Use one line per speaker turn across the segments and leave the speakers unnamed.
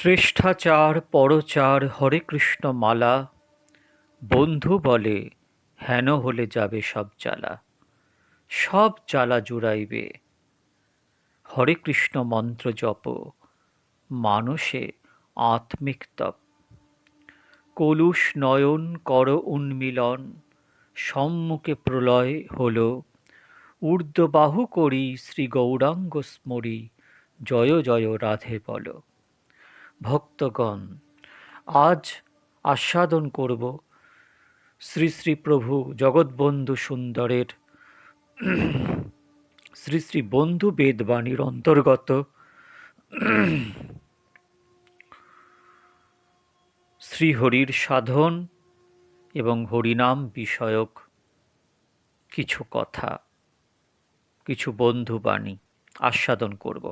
শ্রেষ্ঠাচার পরচার হরে কৃষ্ণ মালা, বন্ধু বলে হেন হলে যাবে সব জ্বালা। সব জ্বালা জুড়াইবে হরে কৃষ্ণ মন্ত্র জপ, মানসে আত্মিক তপ। কলুষ নয়ন কর উন্মিলন, সম্মুখে প্রলয় হল। ঊর্ধ্ববাহু করি শ্রী গৌরাঙ্গ স্মরি, জয় জয় রাধে বল। ভক্তগণ, আজ আস্বাদন করব শ্রী শ্রী প্রভু জগৎবন্ধু সুন্দরের শ্রী শ্রী বন্ধু বেদবাণীর অন্তর্গত শ্রীহরির সাধন এবং হরিনাম বিষয়ক কিছু কথা, কিছু বন্ধুবাণী আস্বাদন করব,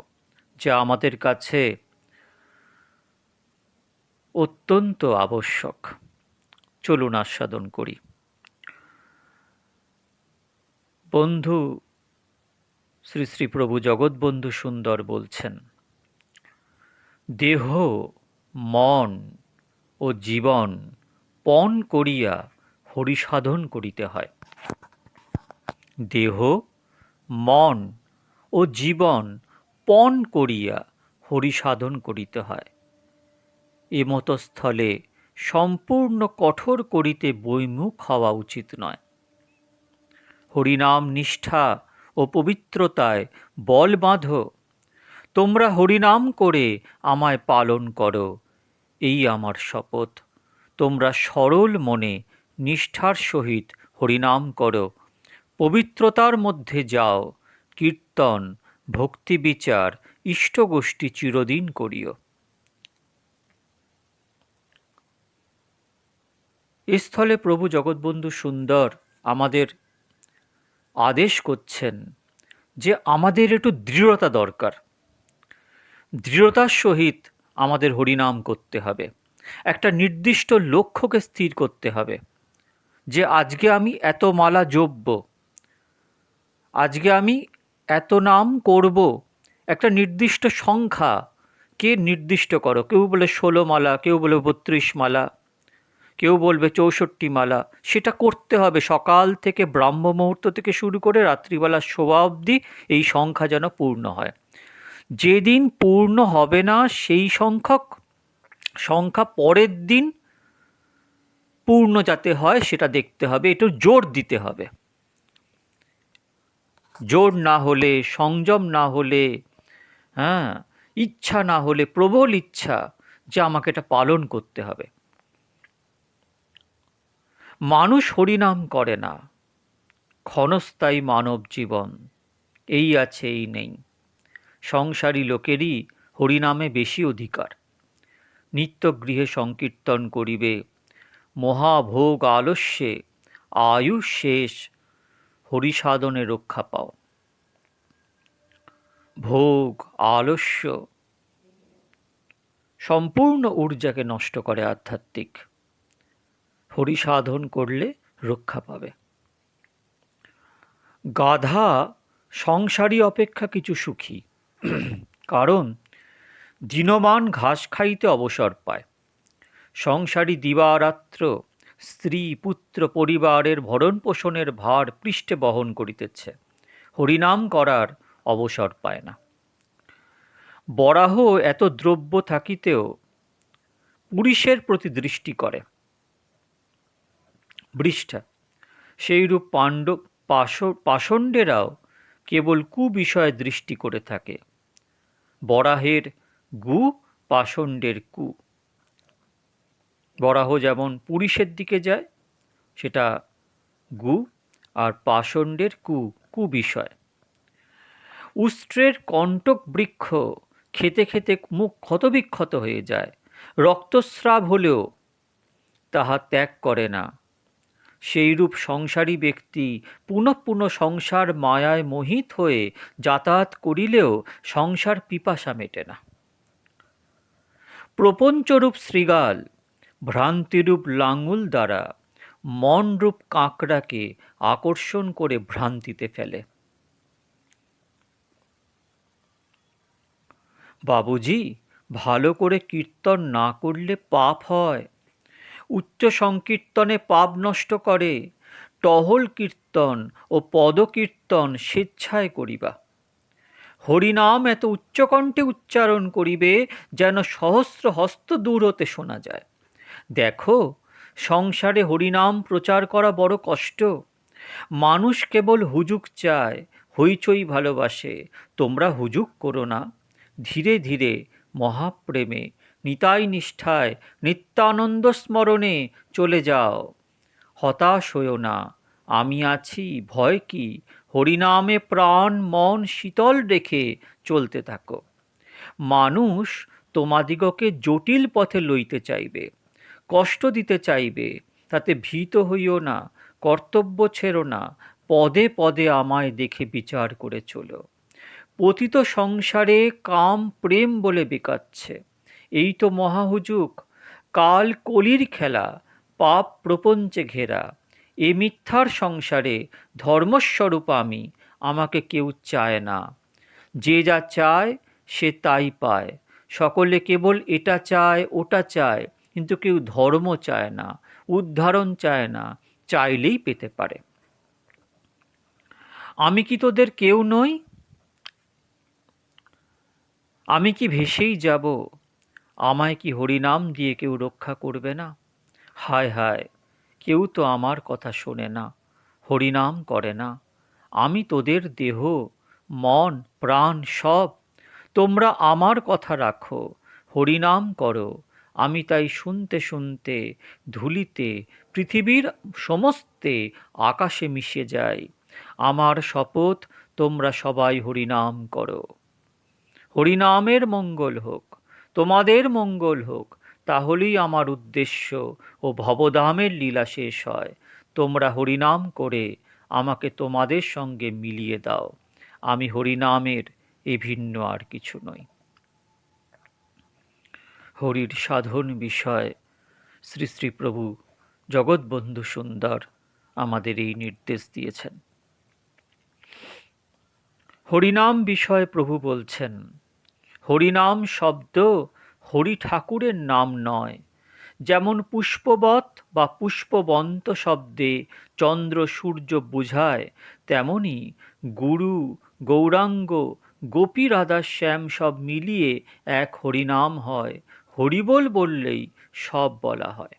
যা আমাদের কাছে অত্যন্ত আবশ্যক। চলুন আস্বাদন করি। বন্ধু শ্রী শ্রী প্রভু জগৎবন্ধু সুন্দর বলছেন, দেহ মন ও জীবন পণ করিয়া হরিসাধন করিতে হয়। দেহ মন ও জীবন পণ করিয়া হরিসাধন করিতে হয়। এমত স্থলে সম্পূর্ণ কঠোর করিতে বৈমুখ হওয়া উচিত নয়। হরিনাম নিষ্ঠা ও পবিত্রতায় বল বাঁধো। তোমরা হরিনাম করে আমায় পালন করো, এই আমার শপথ। তোমরা সরল মনে নিষ্ঠার সহিত হরিনাম করো, পবিত্রতার মধ্যে যাও, কীর্তন ভক্তি বিচার ইষ্টগোষ্ঠী চিরদিন করিও। এ স্থলে প্রভু জগৎবন্ধু সুন্দর আমাদের আদেশ করছেন যে আমাদের একটু দৃঢ়তা দরকার। দৃঢ়তার সহিত আমাদের হরিনাম করতে হবে। একটা নির্দিষ্ট লক্ষ্যকে স্থির করতে হবে যে আজকে আমি এত মালা জপব, আজকে আমি এত নাম করব। একটা নির্দিষ্ট সংখ্যা কে নির্দিষ্ট করো। কেউ বলে 16 মালা, কেউ বলে 32 মালা, কেউ বলবে 64 মালা। সেটা করতে হবে। সকাল থেকে ব্রাহ্ম মুহূর্ত থেকে শুরু করে রাত্রিবেলা শোয়া অবধি এই সংখ্যা যেন পূর্ণ হয়। যেদিন পূর্ণ হবে না সেই সংখ্যা পরের দিন পূর্ণ যাতে হয় সেটা দেখতে হবে, একটু জোর দিতে হবে। জোর না হলে, সংযম না হলে, ইচ্ছা না হলে, প্রবল ইচ্ছা যে আমাকে এটা পালন করতে হবে। মানুষ হরিনাম করে না, ক্ষণস্থায়ী মানব জীবন, এই আছে এই নেই। সংসারী লোকেরই হরিনামে বেশি অধিকার। নিত্য গৃহে সংকীর্তন করিবে, মহাভোগ আলস্যে আয়ুষ শেষ, হরিসাধনে রক্ষা পাও। ভোগ আলস্য সম্পূর্ণ ঊর্জাকে নষ্ট করে আধ্যাত্মিক। হরিসাধন করলে রক্ষা পাবে। গাধা সংসারী অপেক্ষা কিছু সুখী, কারণ দিনমান ঘাস খাইতে অবসর পায়। সংসারী দিবারাত্র স্ত্রী পুত্র পরিবারের ভরণ পোষণের ভার পৃষ্ঠে বহন করিতেছে, হরিনাম করার অবসর পায় না। বরাহ এত দ্রব্য থাকিতেও পুরুষের প্রতি দৃষ্টি করে, বৃষ্ঠা সেইরূপ পাষণ্ডেরাও কেবল কুবিষয়ে দৃষ্টি করে থাকে। বরাহের গু, পাষণ্ডের কু। বরাহ যেমন পুরুষের দিকে যায়, সেটা গু, আর পাষণ্ডের কুবিষয়। উষ্ট্রের কণ্টক বৃক্ষ খেতে খেতে মুখ ক্ষতবিক্ষত হয়ে যায়, রক্তস্রাব হলেও তাহা ত্যাগ করে না। সেইরূপ সংসারী ব্যক্তি পুনঃ পুনঃ সংসার মায়ায় মোহিত হয়ে যাতায়াত করিলেও সংসার পিপাসা মেটে না। প্রপঞ্চরূপ শৃগাল ভ্রান্তিরূপ লাঙুল দ্বারা মনরূপ কাঁকড়াকে আকর্ষণ করে ভ্রান্তিতে ফেলে। বাবুজি, ভালো করে কীর্তন না করলে পাপ হয়। উচ্চ সংকীর্তনে পাপ নষ্ট করে, টহল কীর্তন ও পদকীর্তন স্বেচ্ছায় করিবা। হরিনাম এত উচ্চকণ্ঠে উচ্চারণ করিবে যেন সহস্র হস্ত দূর হতে শোনা যায়। দেখো, সংসারে হরিনাম প্রচার করা বড় কষ্ট। মানুষ কেবল হুজুক চায়, হইচই ভালোবাসে। তোমরা হুজুক করো না, ধীরে ধীরে মহাপ্রেমে, নিতাই নিষ্ঠায়, নিত্যানন্দ স্মরণে চলে যাও। হতাশ হইও না, আমি আছি, ভয় কি? হরিনামে প্রাণ মন শীতল রেখে চলতে থাকো। মানুষ তোমাদিগকে জটিল পথে লইতে চাইবে, কষ্ট দিতে চাইবে, তাতে ভীত হইও না, কর্তব্য ছেড়ো না, পদে পদে আমায় দেখে বিচার করে চলো। পতিত সংসারে কাম প্রেম বলে বেকাচ্ছে, এই তো মহাহুজুক। কাল কলির খেলা, পাপ প্রপঞ্চে ঘেরা। এ মিথ্যার সংসারে ধর্মস্বরূপ আমি, আমাকে কেউ চায় না। যে যা চায় সে তাই পায়। সকলে কেবল এটা চায় ওটা চায়, কিন্তু কেউ ধর্ম চায় না, উদ্ধারণ চায় না, চাইলেই পেতে পারে। আমি কি তোদের কেউ নই? আমি কি ভেসেই যাব? আমায় কি হরিনাম দিয়ে কেউ রক্ষা করবে না? হায় হায়, কেউ তো আমার কথা শোনে না, হরিনাম করে না। আমি তোদের দেহ, মন, প্রাণ সব। তোমরা আমার কথা রাখো, হরিনাম করো। আমি তাই শুনতে শুনতে ধূলিতে, পৃথিবীর সমস্তে, আকাশে মিশে যাই। আমার শপথ, তোমরা সবাই হরিনাম করো। হরিনামের মঙ্গল হোক, তোমাদের মঙ্গল হোক, তাহলেই আমার উদ্দেশ্য ও ভবধামের লীলা শেষ হয়। তোমরা হরিনাম করে আমাকে তোমাদের সঙ্গে মিলিয়ে দাও। আমি হরিনামের এ ভিন্ন আর কিছু নই। হরির সাধন বিষয় শ্রী শ্রী প্রভু জগৎবন্ধু সুন্দর আমাদের এই নির্দেশ দিয়েছেন। হরিনাম বিষয়ে প্রভু বলছেন, হরিনাম শব্দ হরি ঠাকুরের নাম নয়। যেমন পুষ্পবৎ বা পুষ্পবন্ত শব্দে চন্দ্র সূর্য বোঝায়, তেমনি গুরু, গৌরাঙ্গ, গোপী, রাধা, শ্যাম সব মিলিয়ে এক হরিনাম হয়। হরিবোল বললেই সব বলা হয়।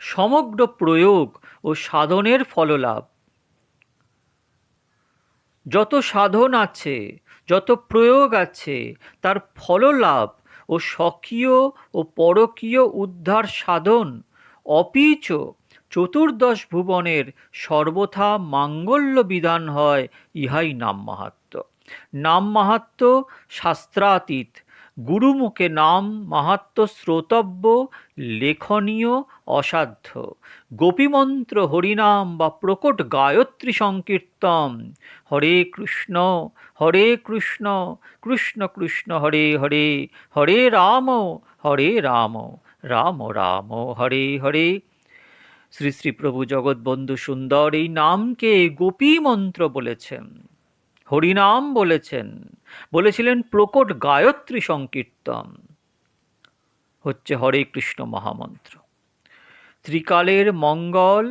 সমগ্র প্রয়োগ ও সাধনের ফললাভ। যত সাধন আছে, যত প্রয়োগ আছে, তার ফললাভ ও স্বকীয় ও পরকীয় উদ্ধার সাধন, অপিচ চতুর্দশ ভুবনের সর্বথা মাঙ্গল্য বিধান হয়, ইহাই নাম মাহাত্ম্য। নাম মাহাত্ম্য শাস্ত্রাতীত। গুরুমুখে নাম মাহাত্ম্য শ্রোতব্য, লেখনীয়, অসাধ্য। গোপীমন্ত্র হরিনাম বা প্রকট গায়ত্রী সংকীর্তন। হরে কৃষ্ণ, কৃষ্ণ কৃষ্ণ হরে হরে, হরে রাম, রাম রাম হরে হরে। শ্রী শ্রী প্রভু জগৎবন্ধু সুন্দর এই নামকে গোপী মন্ত্র বলেছেন, হরিনাম বলেছেন, বলেছিলেন প্রকট গায়ত্রী সংকীর্তন হচ্ছে হরে কৃষ্ণ মহামন্ত্র। ত্রিকালের মঙ্গল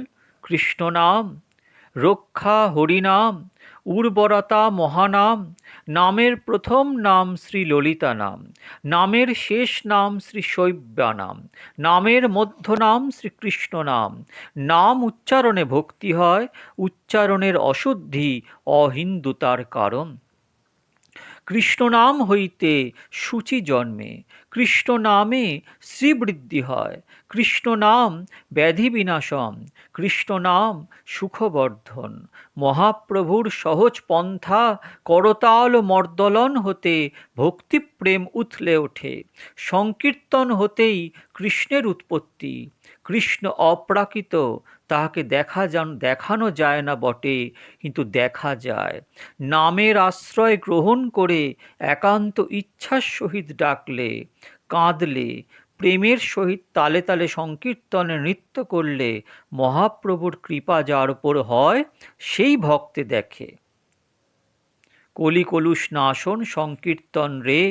কৃষ্ণ নাম, রক্ষা হরিনাম, উর্বরতা মহানাম। নামের প্রথম নাম শ্রী ললিতা নাম, নামের শেষ নাম শ্রী শৈব্যা নাম, নামের মধ্য নাম শ্রীকৃষ্ণ নাম। নাম উচ্চারণে ভক্তি হয়, উচ্চারণের অশুদ্ধি অহিন্দুতার কারণ। কৃষ্ণ নাম হইতে শুচি জন্মে, কৃষ্ণ নামে শ্রীবৃদ্ধি হয়। কৃষ্ণ নাম ব্যাধি বিনাশম, কৃষ্ণ নাম সুখবর্ধন। মহাপ্রভুর সহজ পন্থা করতাল মর্দলন হতে ভক্তিপ্রেম উথলে ওঠে। সংকীর্তন হতেই কৃষ্ণের উৎপত্তি। কৃষ্ণ অপ্রাকৃত, তাহাকে দেখানো যায় না বটে, কিন্তু দেখা যায়। নামের আশ্রয় গ্রহণ করে একান্ত ইচ্ছার সহিত ডাকলে, কাঁদলে, প্রেমের সহিত তালে তালে সংকীর্তনে নৃত্য করলে মহাপ্রভুর কৃপা যার উপর হয় সেই ভক্তে দেখে। কলি কলুষ নাশন সংকীর্তন রে।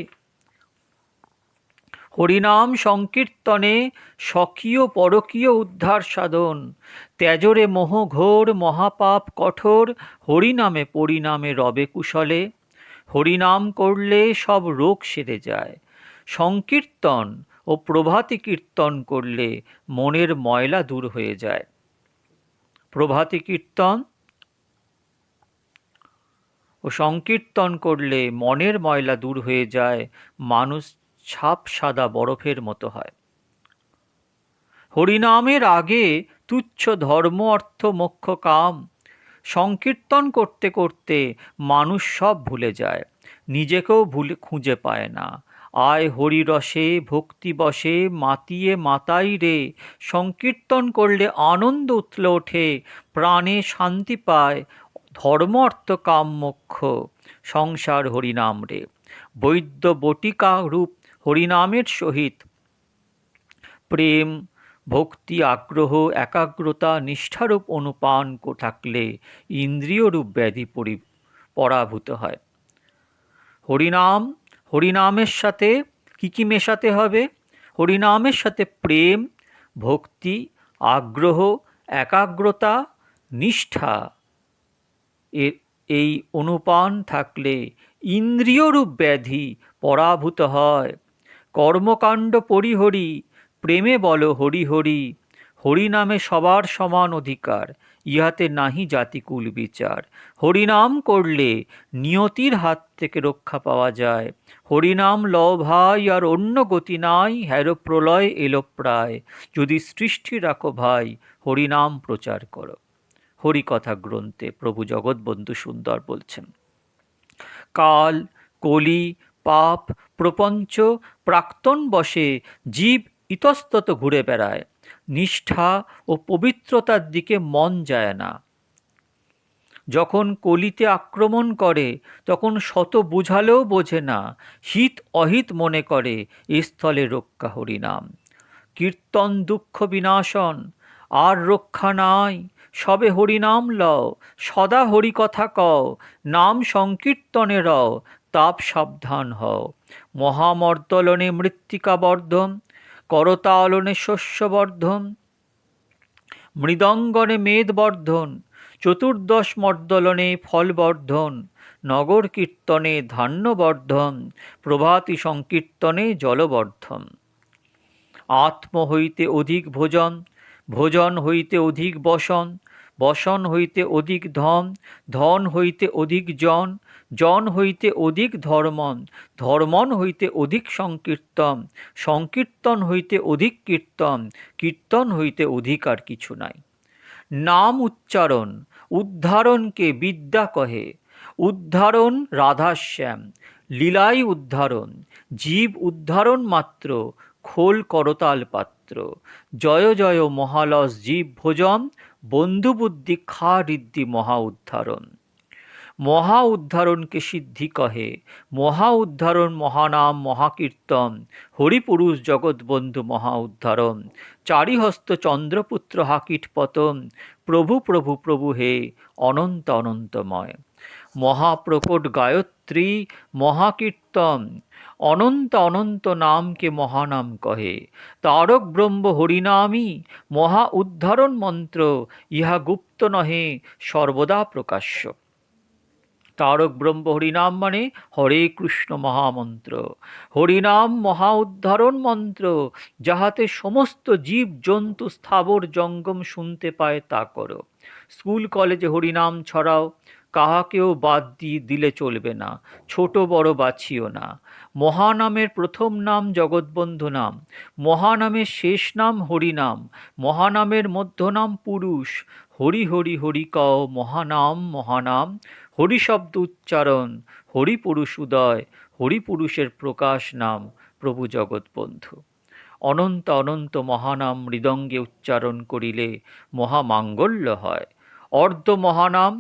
হরিনাম সংকীর্তনে স্বকীয় পরকীয় উদ্ধার সাধন। ত্যাজরে মোহ ঘোর মহাপাপ কঠোর, হরিনামে পরিণামে রবে কুশলে। হরিনাম করলে সব রোগ সেরে যায়। সংকীর্তন ও প্রভাতী কীর্তন করলে মনের ময়লা দূর হয়ে যায়। প্রভাতী কীর্তন ও সংকীর্তন করলে মনের ময়লা দূর হয়ে যায়, মানুষ ছাপ সাদা বরফের মতো হয়। হরিনামের আগে তুচ্ছ ধর্ম অর্থ মোক্ষ কাম। সংকীর্তন করতে করতে মানুষ সব ভুলে যায়, নিজেকেও খুঁজে পায় না। আয় হরিরসে ভক্তি বসে মাতিয়ে মাতাই রে। সংকীর্তন করলে আনন্দ উথলে ওঠে, প্রাণে শান্তি পায়। ধর্ম অর্থ কাম মোক্ষ সংসার হরিনাম রে। বৈদ্য বটিকা রূপ হরিনামের সহিত প্রেম ভক্তি আগ্রহ একাগ্রতা নিষ্ঠারূপ অনুপান থাকলে ইন্দ্রিয়রূপ ব্যাধি পরাভূত হয়। হরিনামের সাথে কি মেশাতে হবে? হরিনামের সাথে প্রেম ভক্তি আগ্রহ একাগ্রতা নিষ্ঠা এই অনুপান থাকলে ইন্দ্রিয়রূপ ব্যাধি পরাভূত হয়। কর্মকাণ্ড পরিহরি প্রেমে বলো হরি হরি। হরিনামে সবার সমান অধিকার, ইহাতে নাহি জাতিকুল বিচার। হরিনাম করলে নিয়তির হাত থেকে রক্ষা পাওয়া যায়। হরিনাম লও ভাই, আর অন্য গতি নাই, হ্যারো প্রলয় এলো প্রায়। যদি সৃষ্টি রাখো ভাই, হরিনাম প্রচার করো। হরিকথা গ্রন্থে প্রভু জগৎবন্ধু সুন্দর বলছেন। কাল কলি পাপ প্রপঞ্চ প্রাক্তন বশে জীব ইতস্তত ঘুরে বেড়ায়, নিষ্ঠা ও পবিত্রতার দিকে মন যায় না। যখন কলিতে আক্রমণ করে তখন শত বুঝালেও বোঝে না, হিত অহিত মনে করে, এ স্থলে রক্ষা হরিনাম। কীর্তন দুঃখ বিনাশন, আর রক্ষা নাই, সবে হরিনাম লও, সদা হরি কথা কও, নাম সংকীর্তনে রও, তাপ সাবধান হও। মহামর্দলনে মৃত্তিকা বর্ধন, করতালনে শস্য বর্ধন, মৃদঙ্গনে মেদ বর্ধন, চতুর্দশ মর্দলনে ফল বর্ধন, নগর কীর্তনে ধান্য বর্ধন, প্রভাতী সংকীর্তনে জলবর্ধন। আত্ম হইতে অধিক ভোজন, ভোজন হইতে অধিক বসন, বসন হইতে অধিক ধন, ধন হইতে অধিক জন, জন হইতে অধিক ধর্মন, ধর্মন হইতে অধিক সংকীর্তন, সংকীর্তন হইতে অধিক কীর্তন, কীর্তন হইতে অধিক আর কিছু নাই। নাম উচ্চারণ উদ্ধারণকে বিদ্যা কহে। উদ্ধারণ রাধাশ্যাম, লীলাই উদ্ধারণ, জীব উদ্ধারণ মাত্র, খোল করতাল পাত্র। জয় জয় মহালস জীব ভোজন, বন্ধু বুদ্ধি খা ঋদ্ধি মহা উদ্ধারণ। মহা উদ্ধারণকে সিদ্ধি কহে। মহা উদ্ধারণ মহানাম মহাকীর্তন, হরিপুরুষ জগৎবন্ধু মহা উদ্ধারণ। চারিহস্ত চন্দ্রপুত্র হাকিট পতন, প্রভু প্রভু প্রভু হে অনন্ত অনন্তময়। মহাপ্রকট গায়ত্রী মহাকীর্তন, অনন্ত অনন্ত নামকে মহানাম কহে। তারক ব্রহ্ম হরিনামই মহা উদ্ধারণ মন্ত্র, ইহা গুপ্ত নহে সর্বদা প্রকাশ্য। তারক ব্রহ্ম হরিনাম মানে হরে কৃষ্ণ মহামন্ত্র। হরিনাম মহা উদ্ধারণ মন্ত্র, যাহাতে সমস্ত জীব জন্তু স্থাবর জঙ্গম শুনতে পায় তা করো। স্কুল কলেজে হরিনাম ছড়াও, কাহাকেও বাদ দিলে চলবে না, ছোট বড় বাছিও না। মহানামের প্রথম নাম জগৎবন্ধু নাম, মহানামের শেষ নাম হরিনাম, মহানামের মধ্যনাম পুরুষ। হরি হরি হরি কও মহানাম মহানাম, হরি শব্দ উচ্চারণ, হরি পুরুষ উদয়, হরি পুরুষের প্রকাশ নাম প্রভু জগৎবন্ধু। অনন্ত অনন্ত মহানাম মৃদঙ্গে উচ্চারণ করিলে মহামাঙ্গল্য হয়। অর্ধ মহানাম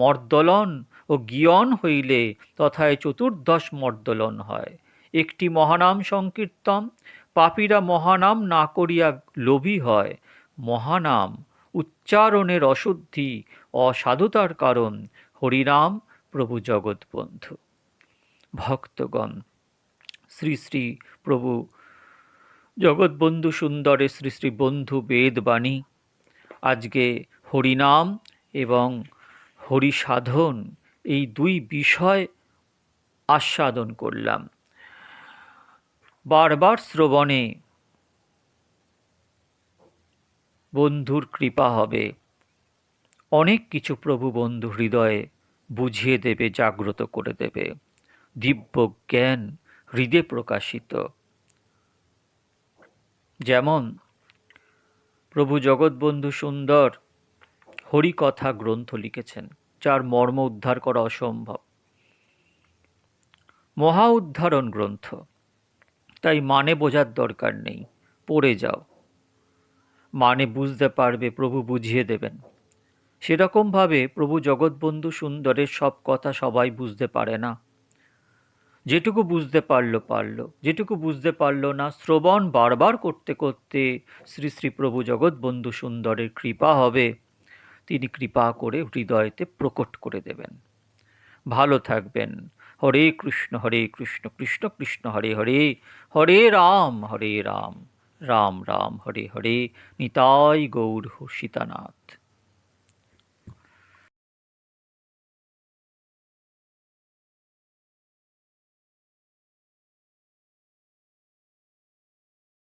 মর্দলন ও গিয়ন হইলে তথায় চতুর্দশ মর্দলন হয়। একটি মহানাম সংকীর্তন, পাপীরা মহানাম না করিয়া লোভী হয়। মহানাম উচ্চারণের অশুদ্ধি অসাধুতার কারণ, হরিনাম প্রভু জগৎবন্ধু। ভক্তগণ, শ্রী শ্রী প্রভু জগৎবন্ধু সুন্দরের শ্রী শ্রী বন্ধু বেদবাণী, আজকে হরিনাম এবং হরিসাধন এই দুই বিষয় আস্বাদন করলাম। বারবার শ্রবণে বন্ধুর কৃপা হবে, অনেক কিছু প্রভু বন্ধু হৃদয়ে বুঝিয়ে দেবে, জাগ্রত করে দেবে। দিব্য জ্ঞান হৃদয়ে প্রকাশিত। যেমন প্রভু জগৎবন্ধু সুন্দর হরিকথা গ্রন্থ লিখেছেন, যার মর্ম উদ্ধার করা অসম্ভব, মহা উদ্ধারণ গ্রন্থ। তাই মানে বোঝার দরকার নেই, পড়ে যাও, মানে বুঝতে পারবে, প্রভু বুঝিয়ে দেবেন। সেরকমভাবে প্রভু জগৎবন্ধু সুন্দরের সব কথা সবাই বুঝতে পারে না। যেটুকু বুঝতে পারলো, যেটুকু বুঝতে পারলো না, শ্রবণ বারবার করতে করতে শ্রী শ্রী প্রভু জগৎবন্ধু সুন্দরের কৃপা হবে, তিনি কৃপা করে হৃদয়তে প্রকট করে দেবেন। ভালো থাকবেন। হরে কৃষ্ণ কৃষ্ণ কৃষ্ণ হরে হরে, হরে রাম রাম রাম হরে হরে। নিতাই গৌর সীতানাথ।